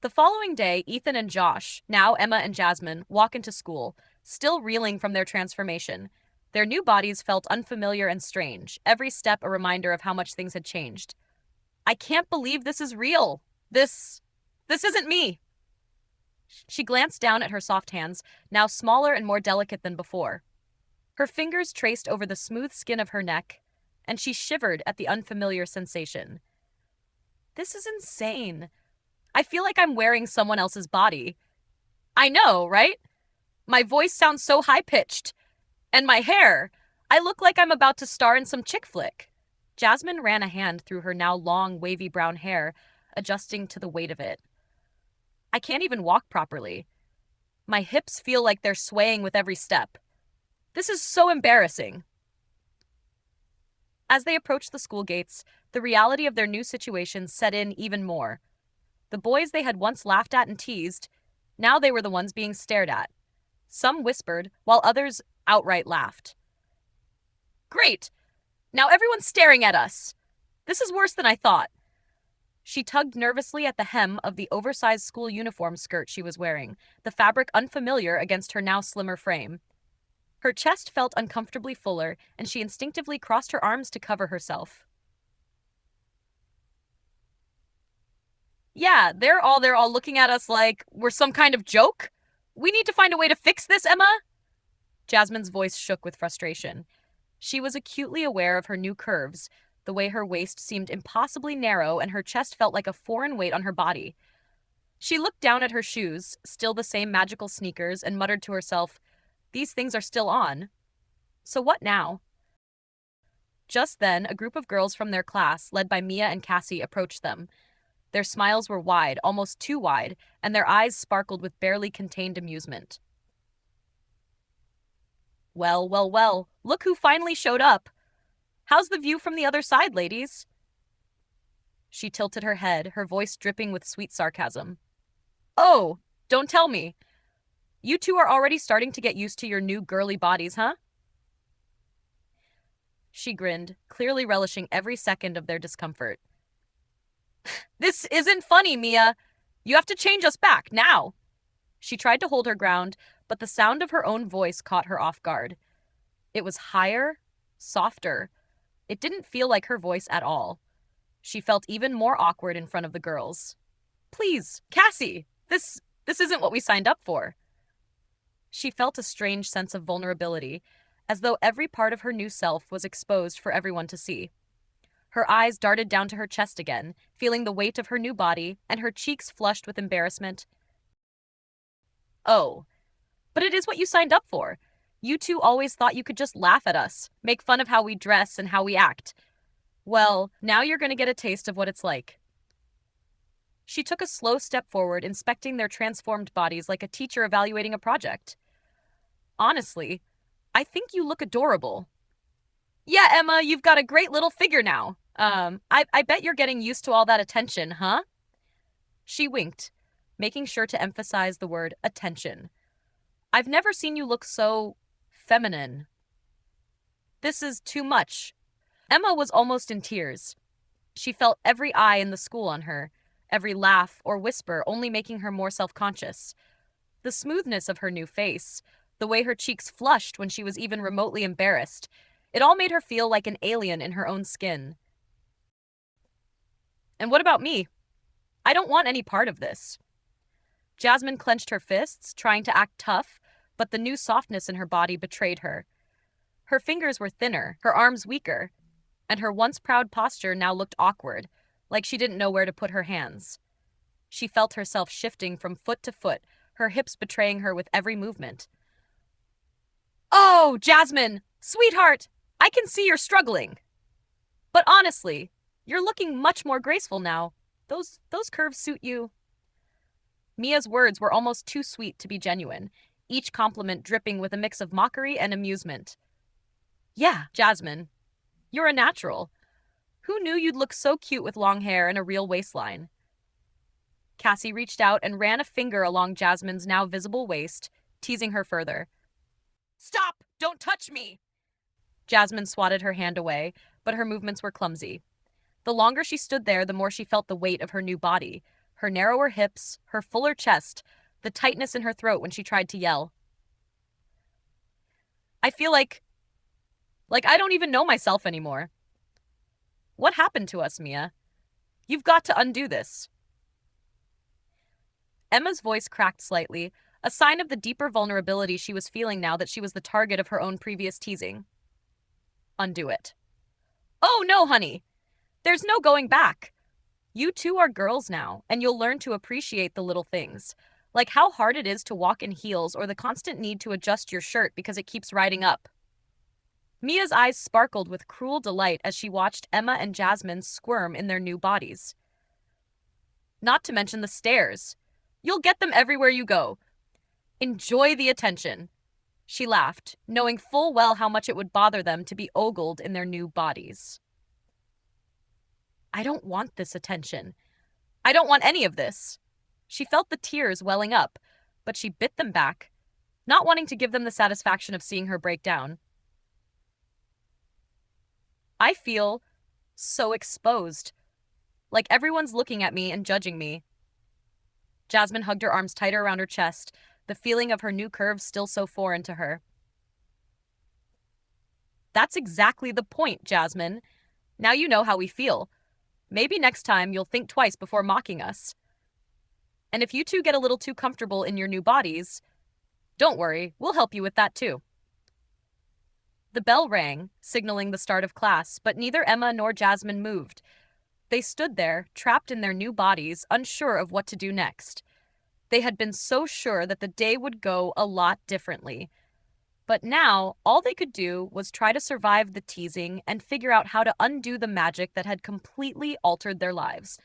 The following day, Ethan and Josh, now Emma and Jasmine, walk into school, still reeling from their transformation. Their new bodies felt unfamiliar and strange, every step a reminder of how much things had changed. I can't believe this is real. This isn't me. She glanced down at her soft hands, now smaller and more delicate than before. Her fingers traced over the smooth skin of her neck, and she shivered at the unfamiliar sensation. This is insane. I feel like I'm wearing someone else's body. I know, right? My voice sounds so high-pitched. And my hair. I look like I'm about to star in some chick flick. Jasmine ran a hand through her now long, wavy brown hair, adjusting to the weight of it. I can't even walk properly. My hips feel like they're swaying with every step. This is so embarrassing. As they approached the school gates, the reality of their new situation set in even more. The boys they had once laughed at and teased, now they were the ones being stared at. Some whispered, while others outright laughed. Great! Now everyone's staring at us. This is worse than I thought. She tugged nervously at the hem of the oversized school uniform skirt she was wearing, the fabric unfamiliar against her now slimmer frame. Her chest felt uncomfortably fuller, and she instinctively crossed her arms to cover herself. Yeah, they're all looking at us like we're some kind of joke. We need to find a way to fix this, Emma. Jasmine's voice shook with frustration. She was acutely aware of her new curves, the way her waist seemed impossibly narrow and her chest felt like a foreign weight on her body. She looked down at her shoes, still the same magical sneakers, and muttered to herself, "These things are still on. So what now?" Just then, a group of girls from their class, led by Mia and Cassie, approached them. Their smiles were wide, almost too wide, and their eyes sparkled with barely contained amusement. Well, look who finally showed up. How's the view from the other side, ladies? She tilted her head, her voice dripping with sweet sarcasm. Oh, don't tell me. You two are already starting to get used to your new girly bodies, huh? She grinned, clearly relishing every second of their discomfort. This isn't funny, Mia. You have to change us back, now. She tried to hold her ground, but the sound of her own voice caught her off guard. It was higher, softer. It didn't feel like her voice at all. She felt even more awkward in front of the girls. Please, Cassie, this isn't what we signed up for. She felt a strange sense of vulnerability, as though every part of her new self was exposed for everyone to see. Her eyes darted down to her chest again, feeling the weight of her new body, and her cheeks flushed with embarrassment. Oh, but it is what you signed up for. You two always thought you could just laugh at us, make fun of how we dress and how we act. Well, now you're going to get a taste of what it's like. She took a slow step forward, inspecting their transformed bodies like a teacher evaluating a project. Honestly, I think you look adorable. Yeah, Emma, you've got a great little figure now. I bet you're getting used to all that attention, huh? She winked, making sure to emphasize the word attention. I've never seen you look so feminine. This is too much. Emma was almost in tears. She felt every eye in the school on her, every laugh or whisper only making her more self-conscious. The smoothness of her new face, the way her cheeks flushed when she was even remotely embarrassed, it all made her feel like an alien in her own skin. And what about me? I don't want any part of this. Jasmine clenched her fists, trying to act tough, but the new softness in her body betrayed her. Her fingers were thinner, her arms weaker, and her once proud posture now looked awkward, like she didn't know where to put her hands. She felt herself shifting from foot to foot, her hips betraying her with every movement. Oh, Jasmine! Sweetheart! I can see you're struggling. But honestly, you're looking much more graceful now. Those curves suit you. Mia's words were almost too sweet to be genuine, each compliment dripping with a mix of mockery and amusement. Yeah, Jasmine, you're a natural. Who knew you'd look so cute with long hair and a real waistline? Cassie reached out and ran a finger along Jasmine's now visible waist, teasing her further. Stop! Don't touch me! Jasmine swatted her hand away, but her movements were clumsy. The longer she stood there, the more she felt the weight of her new body. her narrower hips, her fuller chest, the tightness in her throat when she tried to yell. I feel like I don't even know myself anymore. What happened to us, Mia? You've got to undo this. Emma's voice cracked slightly, a sign of the deeper vulnerability she was feeling now that she was the target of her own previous teasing. Undo it. Oh, no, honey. There's no going back. You two are girls now, and you'll learn to appreciate the little things, like how hard it is to walk in heels or the constant need to adjust your shirt because it keeps riding up. Mia's eyes sparkled with cruel delight as she watched Emma and Jasmine squirm in their new bodies. Not to mention the stares. You'll get them everywhere you go. Enjoy the attention. She laughed, knowing full well how much it would bother them to be ogled in their new bodies. I don't want this attention. I don't want any of this. She felt the tears welling up, but she bit them back, not wanting to give them the satisfaction of seeing her break down. I feel so exposed, like everyone's looking at me and judging me. Jasmine hugged her arms tighter around her chest, the feeling of her new curves still so foreign to her. That's exactly the point, Jasmine. Now you know how we feel. Maybe next time you'll think twice before mocking us. And if you two get a little too comfortable in your new bodies, don't worry, we'll help you with that too. The bell rang, signaling the start of class, but neither Emma nor Jasmine moved. They stood there, trapped in their new bodies, unsure of what to do next. They had been so sure that the day would go a lot differently. But now, all they could do was try to survive the teasing and figure out how to undo the magic that had completely altered their lives.